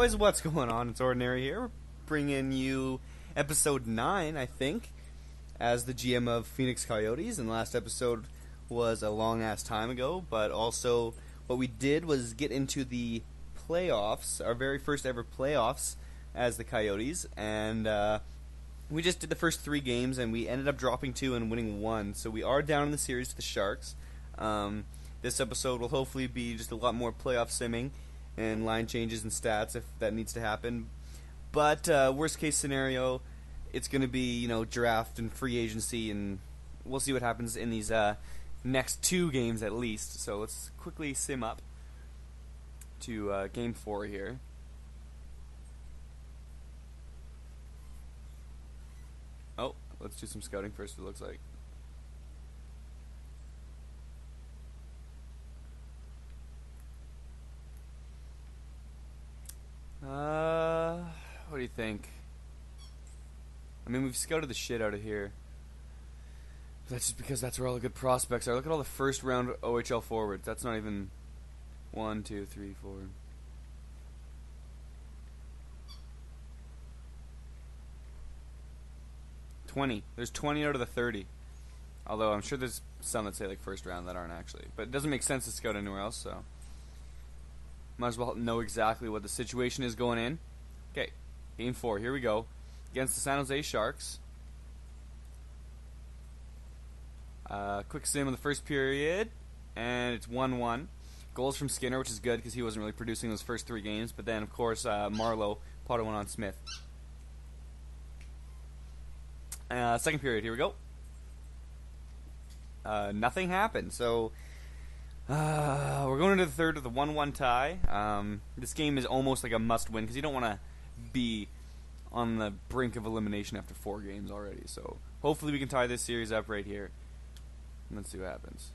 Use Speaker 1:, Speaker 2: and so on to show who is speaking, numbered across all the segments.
Speaker 1: boys, what's going on? It's Ordinary here. We're bringing you episode 9, I think, as the GM of Phoenix Coyotes. And the last episode was a long-ass time ago, but also what we did was get into the playoffs, our very first ever playoffs as the Coyotes, and we just did the first 3 games, and we ended up dropping 2 and winning 1, so we are down in the series to the Sharks. This episode will hopefully be just a lot more playoff simming and line changes and stats if that needs to happen. But worst case scenario, it's going to be, draft and free agency, and we'll see what happens in these next 2 games at least. So let's quickly sim up to game 4 here. Oh, let's do some scouting first, it looks like. What do you think? I mean, we've scouted the shit out of here. That's just because that's where all the good prospects are. Look at all the first round OHL forwards. That's not even 1, 2, 3, 4. There's 20 out of the 30. Although I'm sure there's some that say like first round that aren't actually. But it doesn't make sense to scout anywhere else, so might as well know exactly what the situation is going in. Okay, game 4, here we go. Against the San Jose Sharks. Quick sim of the first period, and it's 1-1. Goals from Skinner, which is good because he wasn't really producing those first 3 games. But then, of course, Marlowe potted one on Smith. Second period, here we go. Nothing happened, so we're going into the third with a 1-1 tie. This game is almost like a must-win because you don't want to be on the brink of elimination after 4 games already. So hopefully we can tie this series up right here. Let's see what happens.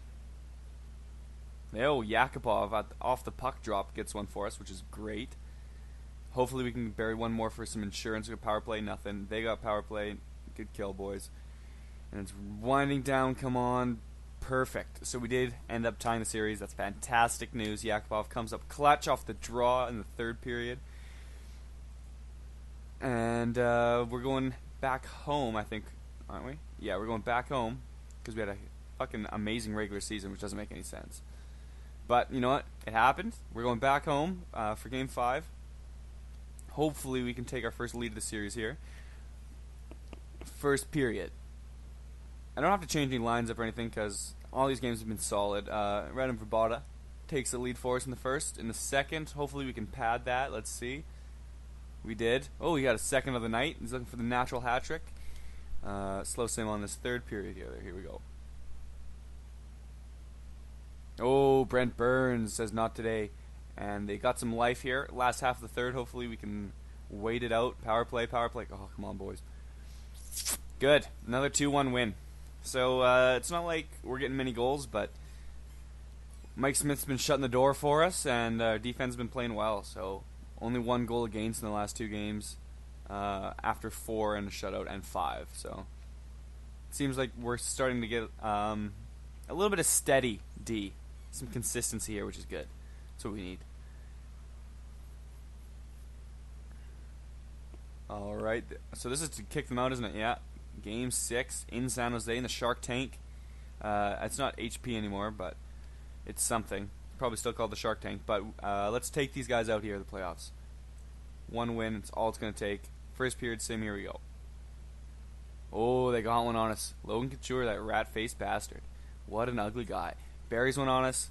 Speaker 1: Oh, Yakupov off the puck drop gets one for us, which is great. Hopefully we can bury one more for some insurance. We got power play, nothing. They got power play. Good kill, boys. And it's winding down. Come on. Perfect. So we did end up tying the series. That's fantastic news. Yakupov comes up clutch off the draw in the third period. And we're going back home, I think, aren't we? Yeah, we're going back home because we had a fucking amazing regular season, which doesn't make any sense. But you know what? It happened. We're going back home for Game 5. Hopefully we can take our first lead of the series here. First period. I don't have to change any lines up or anything because all these games have been solid. Radim Vrbata takes the lead for us in the first. In the second, hopefully we can pad that. Let's see. We did. Oh, he got a second of the night. He's looking for the natural hat trick. Slow sim on this third period here. Here we go. Oh, Brent Burns says not today. And they got some life here. Last half of the third. Hopefully we can wait it out. Power play, power play. Oh, come on, boys. Good. Another 2-1 win. So it's not like we're getting many goals, but Mike Smith's been shutting the door for us, and our defense has been playing well. So only 1 goal against in the last 2 games after 4 and a shutout and 5. So it seems like we're starting to get a little bit of steady D. Some consistency here, which is good. That's what we need. Alright, so this is to kick them out, isn't it? Yeah. Game 6 in San Jose in the Shark Tank. It's not HP anymore, but it's something. Probably still called the Shark Tank, but let's take these guys out here in the playoffs. 1 win, it's all it's going to take. First period sim, here we go. Oh, they got one on us. Logan Couture, that rat-faced bastard. What an ugly guy. Buries one on us.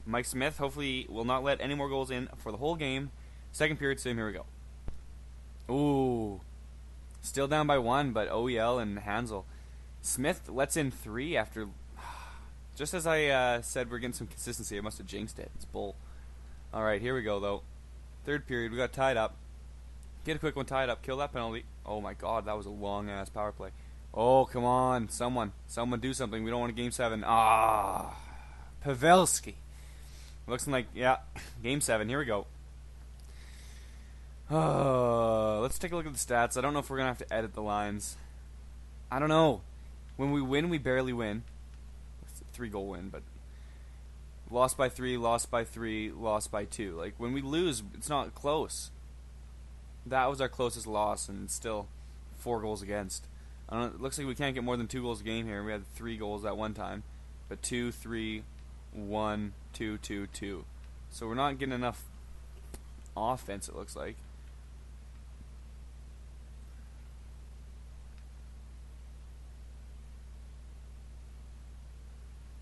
Speaker 1: Mike Smith hopefully will not let any more goals in for the whole game. Second period sim, here we go. Ooh. Still down by 1, but OEL and Hansel. Smith lets in 3 after... Just as I said we're getting some consistency, I must have jinxed it. It's bull. Alright, here we go, though. Third period, we got tied up. Get a quick one tied up. Kill that penalty. Oh my god, that was a long-ass power play. Oh, come on. Someone do something. We don't want a Game 7. Ah, Pavelski. Looks like, yeah, Game 7. Here we go. Let's take a look at the stats. I don't know if we're going to have to edit the lines. I don't know. When we win, we barely win. It's a 3-goal win, but lost by 3, lost by 3, lost by 2. Like, when we lose, it's not close. That was our closest loss, and still 4 goals against. I don't know, it looks like we can't get more than 2 goals a game here. We had 3 goals at one time. But 2, 3, 1, 2, 2, 2. So we're not getting enough offense, it looks like.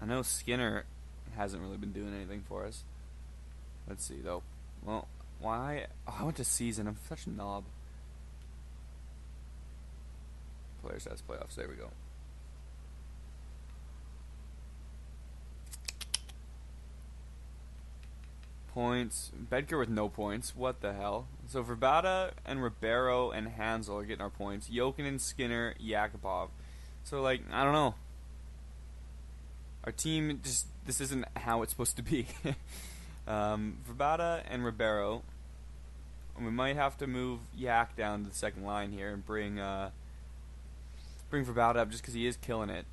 Speaker 1: I know Skinner hasn't really been doing anything for us. Let's see, though. Well, why? Oh, I went to season. I'm such a knob. Player stats playoffs. There we go. Points. Bedker with no points. What the hell? So Verbata and Ribeiro and Hansel are getting our points. Jokinen, Skinner, Yakupov. So, like, I don't know. Our team just, this isn't how it's supposed to be. Verbata and Ribeiro. We might have to move Yak down to the second line here and bring Verbata up just because he is killing it.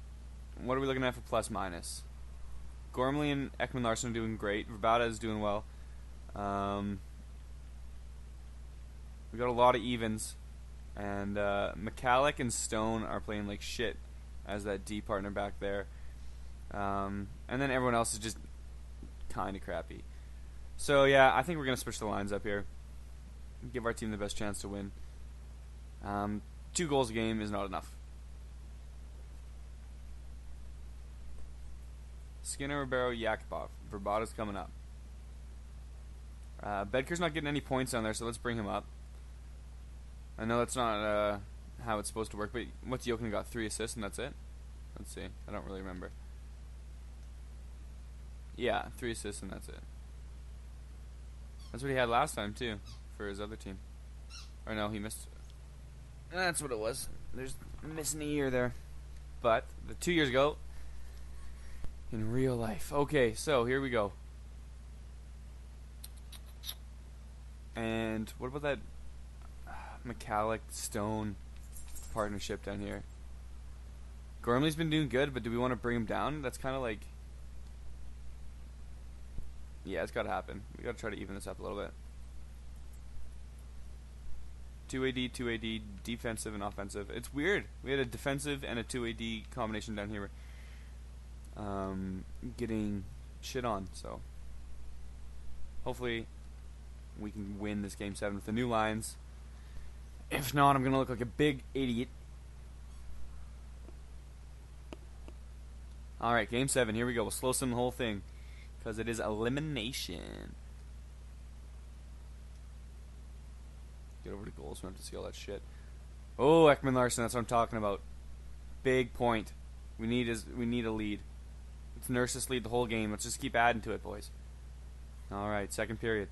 Speaker 1: What are we looking at for plus minus? Gormley and Ekman Larsson are doing great. Verbata is doing well. We got a lot of evens. And McCallick and Stone are playing like shit as that D partner back there. And then everyone else is just kind of crappy. So, yeah, I think we're going to switch the lines up here. Give our team the best chance to win. 2 goals a game is not enough. Skinner, Ribeiro, Yakupov. Verbata's coming up. Bedker's not getting any points on there, so let's bring him up. I know that's not how it's supposed to work, but what's Jokinen got? 3 assists and that's it? Let's see. I don't really remember. Yeah, 3 assists and that's it. That's what he had last time, too, for his other team. Or no, he missed. That's what it was. There's missing a year there. But, 2 years ago, in real life. Okay, so here we go. And what about that McCallick-Stone partnership down here? Gormley's been doing good, but do we want to bring him down? That's kind of like... Yeah, it's got to happen. We got to try to even this up a little bit. 2AD, 2AD, defensive and offensive. It's weird. We had a defensive and a 2AD combination down here. Getting shit on, so hopefully we can win this game 7 with the new lines. If not, I'm gonna look like a big idiot. Alright, game 7, here we go. We'll slow sim the whole thing because it is elimination. Get over to goals, we don't have to see all that shit. Oh, Ekman Larsson, that's what I'm talking about. Big point. We need a lead. Let's nurse this lead the whole game. Let's just keep adding to it, boys. Alright, second period.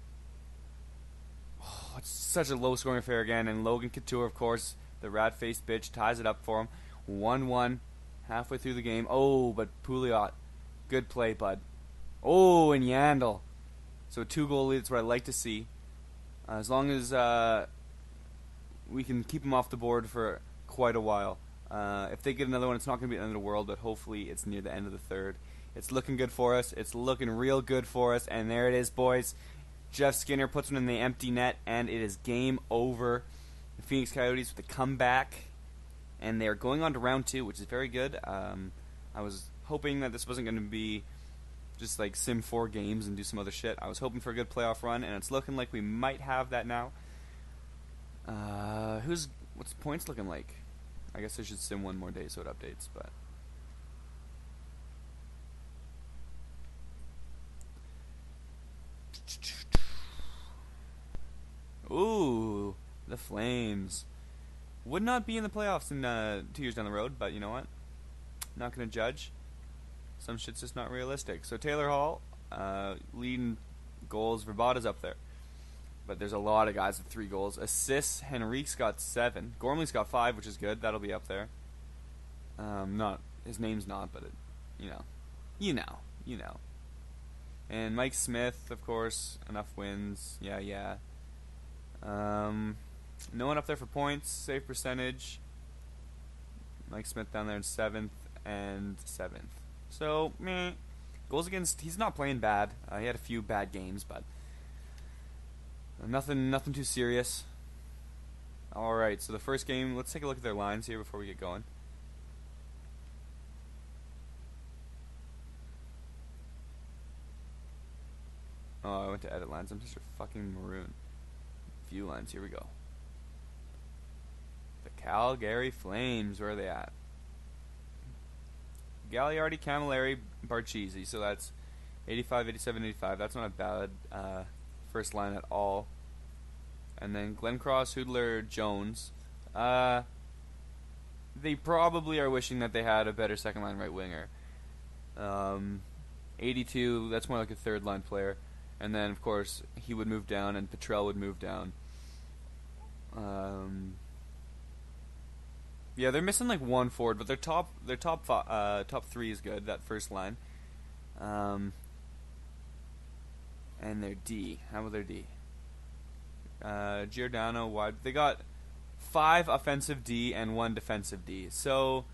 Speaker 1: Oh, it's such a low-scoring affair again. And Logan Couture, of course, the rat-faced bitch, ties it up for him. 1-1 halfway through the game. Oh, but Pouliot. Good play, bud. Oh, and Yandel. So a 2-goal lead is what I like to see. As long as we can keep them off the board for quite a while. If they get another one, it's not going to be the end of the world, but hopefully it's near the end of the third. It's looking good for us. It's looking real good for us. And there it is, boys. Jeff Skinner puts one in the empty net, and it is game over. The Phoenix Coyotes with a comeback. And they're going on to round 2, which is very good. I was hoping that this wasn't going to be just like sim 4 games and do some other shit. I was hoping for a good playoff run, and it's looking like we might have that now. What's the points looking like? I guess I should sim 1 more day so it updates, but... Ooh, the Flames. Would not be in the playoffs in 2 years down the road, but you know what? Not going to judge. Some shit's just not realistic. So Taylor Hall, leading goals. Verbata's up there. But there's a lot of guys with 3 goals. Assists, Henrique's got 7. Gormley's got 5, which is good. That'll be up there. Not his name's not, but it, you know. And Mike Smith, of course, enough wins. Yeah. No one up there for points, save percentage. Mike Smith down there in 7th and 7th. So, meh. Goals against, he's not playing bad. He had a few bad games, but nothing too serious. Alright, so the first game, let's take a look at their lines here before we get going. Oh, I went to edit lines. I'm just a fucking maroon. View lines, here we go. The Calgary Flames, where are they at? Gagliardi, Camilleri, Barchese. So that's 85, 87, 85. That's not a bad first line at all. And then Glencross, Hoodler, Jones. They probably are wishing that they had a better second line right winger. 82, that's more like a third line player. And then, of course, he would move down and Petrell would move down. Yeah, they're missing like one forward, but their top three is good. That first line, and their D. How about their D? Giordano wide. They got 5 offensive D and 1 defensive D. So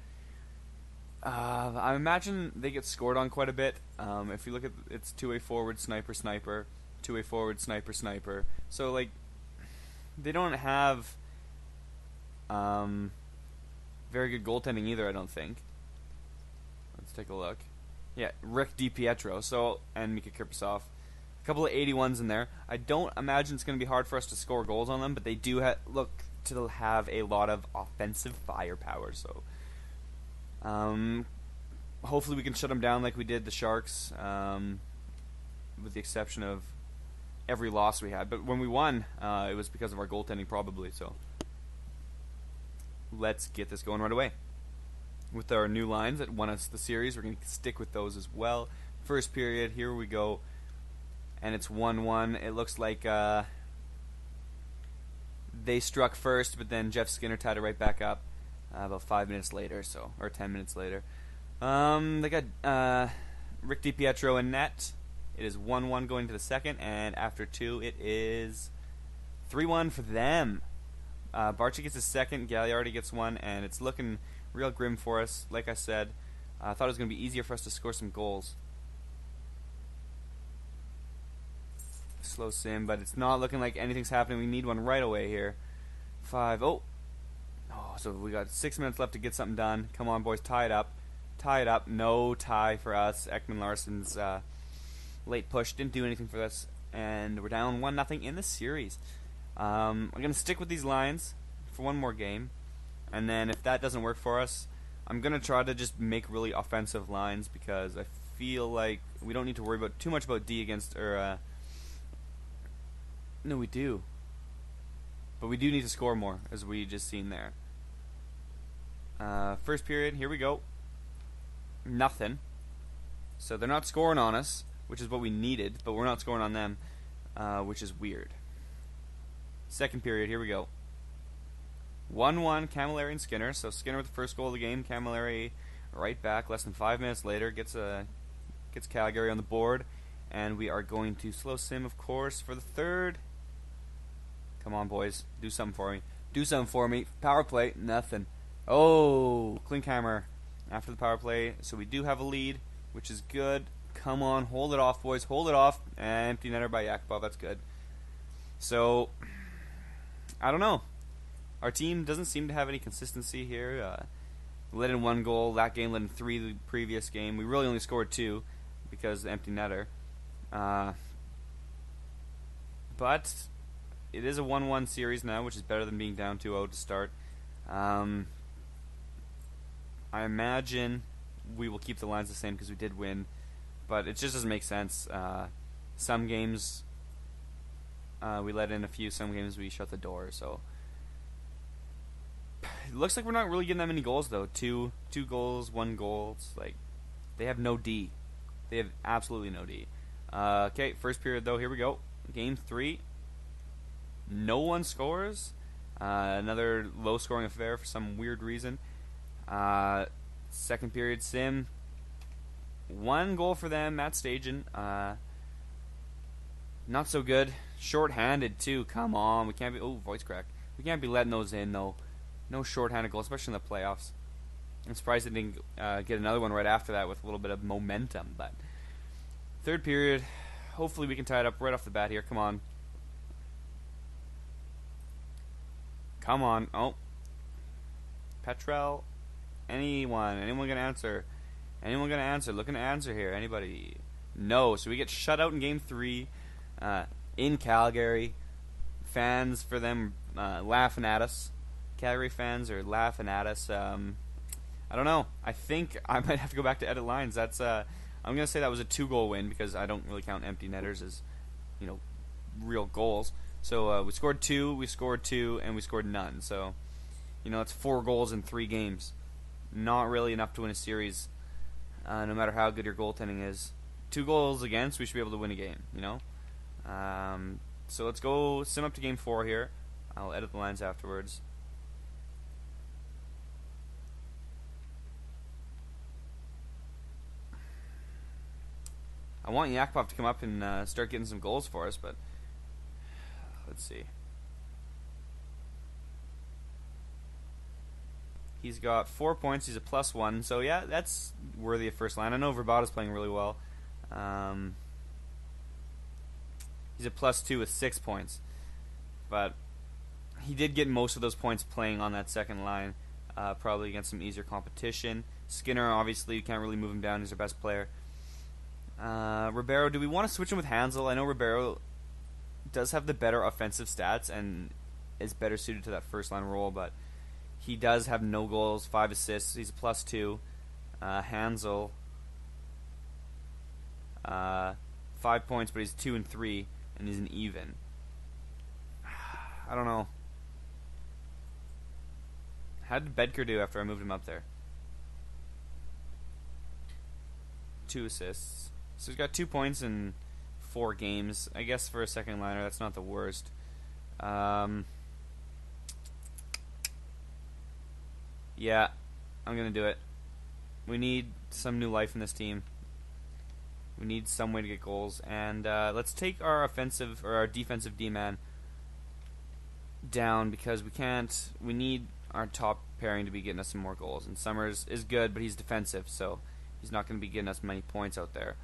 Speaker 1: I imagine they get scored on quite a bit. If you look at it's 2-way forward, sniper, sniper, 2-way forward, sniper, sniper. So like they don't have very good goaltending either, I don't think. Let's take a look. Yeah, Rick DiPietro, and Mika Kirpasov. A couple of 81s in there. I don't imagine it's going to be hard for us to score goals on them, but they do look to have a lot of offensive firepower. So, hopefully we can shut them down like we did the Sharks, with the exception of every loss we had. But when we won, it was because of our goaltending probably, so let's get this going right away. With our new lines that won us the series, we're going to stick with those as well. First period, here we go. And it's 1-1. It looks like they struck first, but then Jeff Skinner tied it right back up about 5 minutes later, or 10 minutes later. They got Rick DiPietro in net. It is 1-1 going to the second, and after 2, it is 3-1 for them. Barchi gets his second, Gagliardi gets 1, and it's looking real grim for us. Like I said, I thought it was going to be easier for us to score some goals. Slow sim, but it's not looking like anything's happening. We need one right away here. 5. Oh, so we got 6 minutes left to get something done. Come on, boys, tie it up. Tie it up. No tie for us. Ekman Larsson's late push didn't do anything for us, and we're down 1-0 in the series. I'm going to stick with these lines for one more game, and then if that doesn't work for us, I'm going to try to just make really offensive lines, because I feel like we don't need to worry about too much about D against, no, we do. But we do need to score more, as we just seen there. First period, here we go. Nothing. So they're not scoring on us, which is what we needed, but we're not scoring on them, which is weird. Second period, here we go. 1-1, Camilleri and Skinner. So Skinner with the first goal of the game. Camilleri right back. Less than 5 minutes later, gets Calgary on the board, and we are going to slow sim, of course, for the third. Come on, boys, do something for me. Do something for me. Power play, nothing. Oh, Klinkhammer after the power play. So we do have a lead, which is good. Come on, hold it off, boys. Hold it off. Empty netter by Yakupov. That's good. So, I don't know. Our team doesn't seem to have any consistency here. Let in 1 goal. That game let in 3 the previous game. We really only scored 2 because of the empty netter. But it is a 1-1 series now, which is better than being down 2-0 to start. I imagine we will keep the lines the same because we did win, but it just doesn't make sense. Some games we let in a few, some games we shut the door. So it looks like we're not really getting that many goals though. Two goals, 1 goal. It's like they have no D. They have absolutely no D. Okay, first period though. Here we go. Game 3. No one scores. Another low-scoring affair for some weird reason. Second period sim. 1 goal for them. Matt Stajan. Not so good. Short-handed too. Come on, we can't be. Oh, voice crack. We can't be letting those in though. No short-handed goals, especially in the playoffs. I'm surprised they didn't get another one right after that with a little bit of momentum. But Third period. Hopefully we can tie it up right off the bat here. Come on. Come on. Oh. Petrel. Anyone gonna answer? Anyone gonna answer? Looking to answer here. Anybody? No. So we get shut out in game 3 in Calgary. Fans for them laughing at us. Calgary fans are laughing at us. I don't know. I think I might have to go back to edit lines. That's I'm gonna say that was a 2-goal win because I don't really count empty netters as, real goals. So we scored 2, we scored 2, and we scored none. So, it's 4 goals in 3 games. Not really enough to win a series, no matter how good your goaltending is. 2 goals against, we should be able to win a game. So let's go sim up to game 4 here. I'll edit the lines afterwards. I want Yakupov to come up and start getting some goals for us, but let's see. He's got 4 points. He's a +1, so yeah, that's worthy of first line. I know Verbata's playing really well. He's a +2 with 6 points, but he did get most of those points playing on that second line, probably against some easier competition. Skinner, obviously, you can't really move him down. He's our best player. Ribeiro, do we want to switch him with Hansel? I know Ribeiro does have the better offensive stats and is better suited to that first line role, but he does have no goals, 5 assists. He's a +2. Hansel, 5 points, but he's 2 and 3, and he's an even. I don't know. How did Bedker do after I moved him up there? 2 assists. So he's got 2 points in 4 games. I guess for a second liner, that's not the worst. Yeah, I'm going to do it. We need some new life in this team. We need some way to get goals. And let's take our offensive or our defensive D-man down because we need our top pairing to be getting us some more goals. And Summers is good, but he's defensive, so he's not going to be getting us many points out there.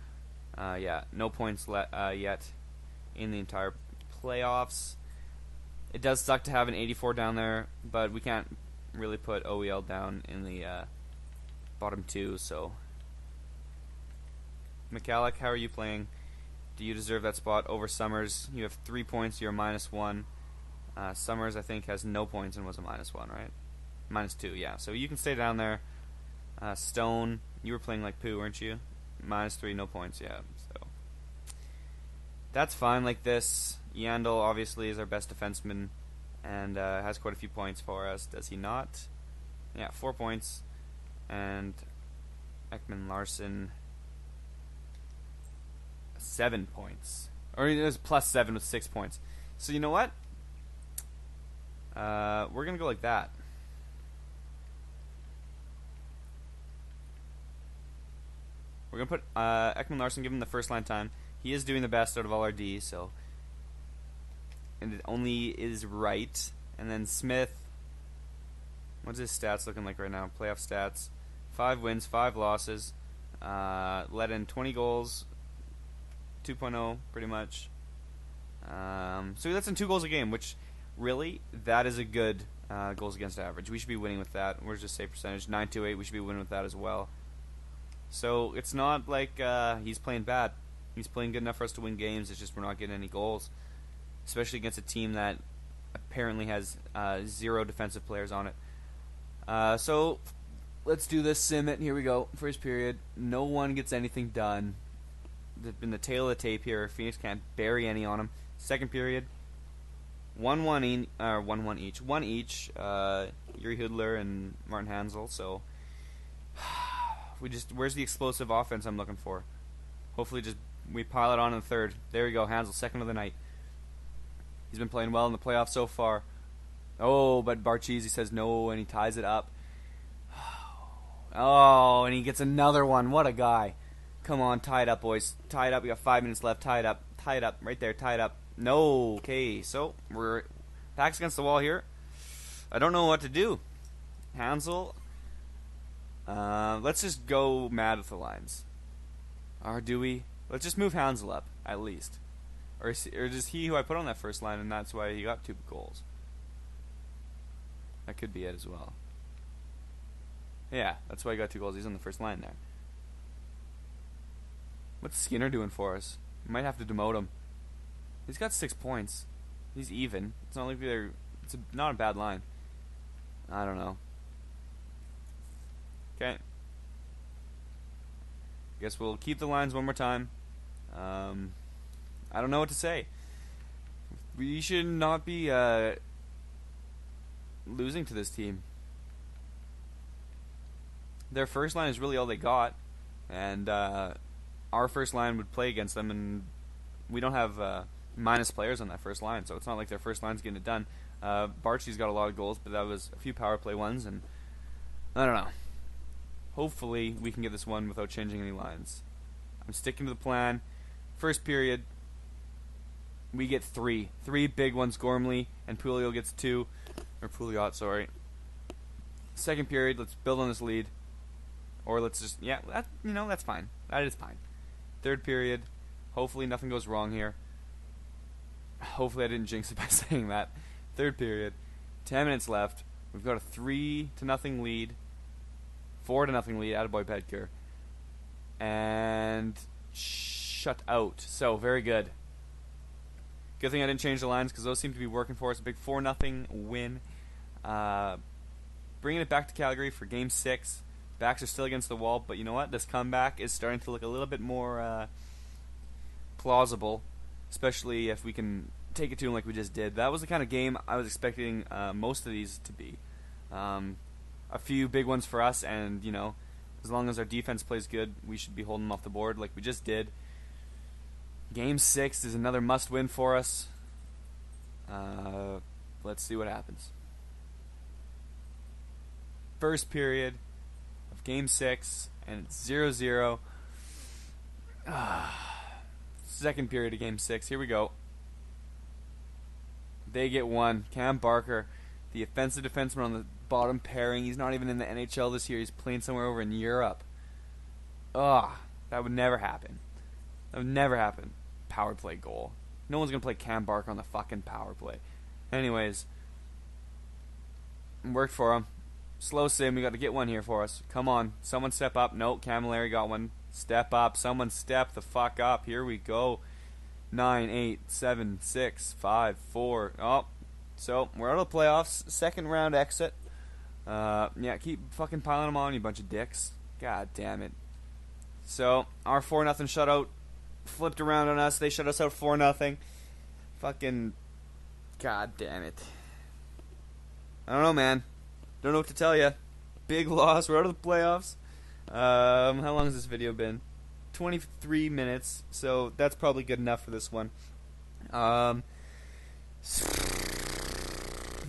Speaker 1: Yeah, no points yet in the entire playoffs. It does suck to have an 84 down there, but we can't really put OEL down in the bottom 2, so McCallick, how are you playing? Do you deserve that spot over Summers? You have 3 points, you're -1. Summers, I think, has no points and was a -1, right? -2, yeah. So you can stay down there. Stone, you were playing like poo, weren't you? -3, no points, yeah. So that's fine like this. Yandel, obviously, is our best defenseman and has quite a few points for us. Does he not? Yeah, 4 points. And Ekman Larson, 7 points. Or it was +7 with 6 points. So you know what? We're going to go like that. We're going to put Ekman Larson, give him the first line time. He is doing the best out of all our D, so. And it only is right. And then Smith, what's his stats looking like right now? Playoff stats. 5 wins, 5 losses. Let in 20 goals. 2.0, pretty much. So that's in 2 goals a game, which really, that is a good goals against average. We should be winning with that. Where's the save percentage? 928. We should be winning with that as well. So it's not like he's playing bad. He's playing good enough for us to win games. It's just we're not getting any goals, especially against a team that apparently has 0 defensive players on it. So let's do this sim it. Here we go. First period. No one gets anything done. They've been the tail of the tape here. Phoenix can't bury any on them. Second period. 1-1 each. 1 each. Yuri Hudler and Martin Hansel. So where's the explosive offense I'm looking for? Hopefully we pile it on in the third. There we go. Hansel, second of the night. He's been playing well in the playoffs so far. Oh, but Barchese says no, and he ties it up. Oh, and he gets another one. What a guy. Come on, tie it up, boys. Tie it up. We got 5 minutes left. Tie it up. Tie it up. Right there. Tie it up. No. Okay, so we're backs against the wall here. I don't know what to do. Hansel. Let's just go mad with the lines. Or do we? Let's just move Hansel up, at least. Or just he who I put on that first line, and that's why he got 2 goals. That could be it as well. Yeah, that's why he got 2 goals. He's on the first line there. What's Skinner doing for us? We might have to demote him. He's got 6 points. He's even. It's not like it's not a bad line. I don't know. Okay. Guess we'll keep the lines one more time. I don't know what to say. We should not be losing to this team. Their first line is really all they got, and our first line would play against them, and we don't have minus players on that first line, so it's not like their first line's getting it done. Barchi's got a lot of goals, but that was a few power play ones, and I don't know. Hopefully we can get this one without changing any lines. I'm sticking to the plan. First period, we get 3 big ones. Gormley and Pouliot gets 2, or Pouliot, sorry. Second period, let's build on this lead, or let's just that's fine. That is fine. Third period, hopefully nothing goes wrong here. Hopefully I didn't jinx it by saying that. Third period, 10 minutes left. We've got a 3-0 lead, 4-0 lead. Attaboy Pedker, and shut out. So very good. Good thing I didn't change the lines because those seem to be working for us. A big 4-0 win. Bringing it back to Calgary for Game 6. Backs are still against the wall, but you know what? This comeback is starting to look a little bit more plausible, especially if we can take it to them like we just did. That was the kind of game I was expecting most of these to be. A few big ones for us, and as long as our defense plays good, we should be holding them off the board like we just did. Game 6 is another must-win for us. Let's see what happens. First period of Game 6, and it's 0-0. Second period of Game 6. Here we go. They get 1. Cam Barker, the offensive defenseman on the bottom pairing. He's not even in the NHL this year. He's playing somewhere over in Europe. That would never happen. That would never happen. Power play goal. No one's going to play Cam Barker on the fucking power play. Anyways, worked for him. Slow sim, we got to get one here for us. Come on, someone step up. No, Camilleri got one. Step up. Someone step the fuck up. Here we go. 9, 8, 7, 6, 5, 4. Oh, so we're out of the playoffs. Second round exit. Yeah, keep fucking piling them on, you bunch of dicks. God damn it. So, our 4-0 shutout flipped around on us. They shut us out 4-0. Fucking, god damn it. I don't know, man. Don't know what to tell you. Big loss. We're out of the playoffs. How long has this video been? 23 minutes. So that's probably good enough for this one. I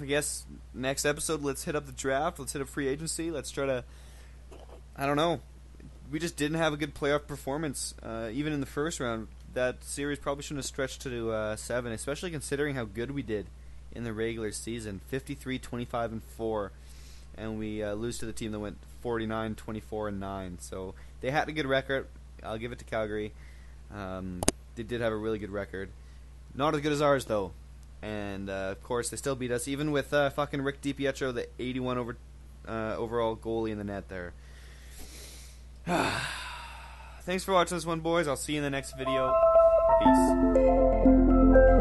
Speaker 1: guess next episode, let's hit up the draft. Let's hit up free agency. Let's try to, I don't know. We just didn't have a good playoff performance, even in the first round. That series probably shouldn't have stretched to 7, especially considering how good we did in the regular season. 53, 25, and 4. And we lose to the team that went 49, 24, and 9. So they had a good record. I'll give it to Calgary. They did have a really good record. Not as good as ours, though. And, of course, they still beat us, even with fucking Rick DiPietro, the 81 overall goalie in the net there. Thanks for watching this one, boys. I'll see you in the next video. Peace.